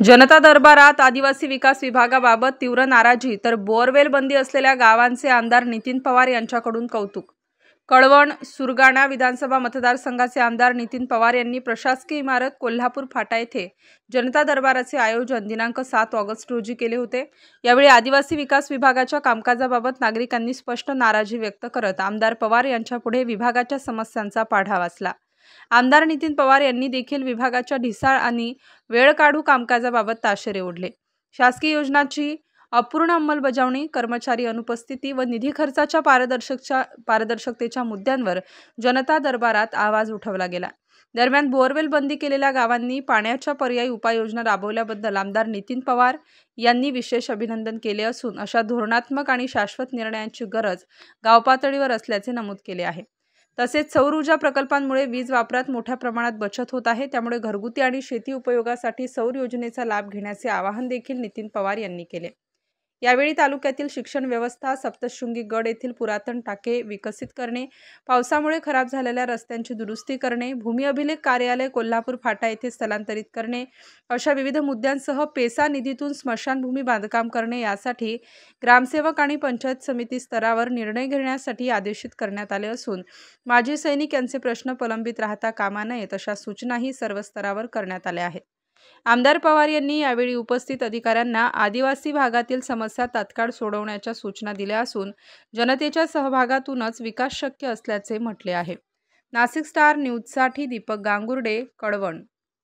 जनता दरबारात आदिवासी विकास विभागाबाबत तीव्र नाराजी तर बोअरवेल बंदी असलेल्या गावांचे आमदार नितीन पवार यांच्याकडून कौतुक। कळवण सुरगाणा विधानसभा मतदारसंघाचे आमदार नितीन पवार यांनी प्रशासकीय इमारत कोल्हापूर फाटा येथे जनता दरबाराचे आयोजन दिनांक 7 ऑगस्ट रोजी केले होते। यावेळी आदिवासी विकास विभागाच्या कामकाजाबाबत नागरिकांनी स्पष्ट नाराजी व्यक्त करत आमदार पवार यांच्यापुढे विभागाच्या समस्यांचा पाढा वाचला। आमदार नितीन पवार यांनी देखील विभागाच्या ढिसाळ आणि वेळ काढू कामकाजाबाबत ताशेरे ओढले। शासकीय योजनांची अपूर्ण अंमलबजावणी, कर्मचारी अनुपस्थिती व निधी खर्चाच्या पारदर्शकतेच्या मुद्द्यांवर जनता दरबारात आवाज उठवला गेला। दरम्यान बोअरवेल बंदी केलेल्या गावांनी पाण्याच्या पर्यायी उपाययोजना राबवल्याबद्दल आमदार नितीन पवार यांनी विशेष अभिनंदन केले असून अशा धोरणात्मक आणि शाश्वत निर्णयांची गरज गावपातळीवर असल्याचे नमूद केले आहे। तसेच सौर ऊर्जा प्रकल्पांमुळे वीज वापरात मोठ्या प्रमाणात बचत होत आहे, त्यामुळे घरगुती आणि शेती उपयोगासाठी सौर योजनेचा लाभ घेण्याचे आवाहन देखील नितीन पवार यांनी केले। यावेळी तालुक्यातील शिक्षण व्यवस्था, सप्तशृंगी गड येथील पुरातन टाके विकसित करणे, पावसामुळे खराब झालेल्या रस्त्यांची दुरुस्ती करणे, भूमी अभिलेख कार्यालय कोल्हापूर फाटा येथे स्थलांतरित करणे अशा विविध मुद्द्यांसह पेसा निधीतून स्मशानभूमी बांधकाम करणे यासाठी ग्रामसेवक आणि पंचायत समिती स्तरावर निर्णय घेण्यासाठी आदेशित करण्यात आले असून माजी सैनिक यांचे प्रश्न प्रलंबित राहता कामा नयेत अशा सूचनाही सर्व स्तरावर करण्यात आल्या आहेत। आमदार पवार यांनी यावेळी उपस्थित अधिकाऱ्यांना आदिवासी भागातील समस्या तात्काळ सोडवण्याच्या सूचना दिल्या असून जनतेच्या सहभागातूनच विकास शक्य असल्याचे म्हटले आहे। नाशिक स्टार न्यूजसाठी दीपक गांगुर्डे, कळवण।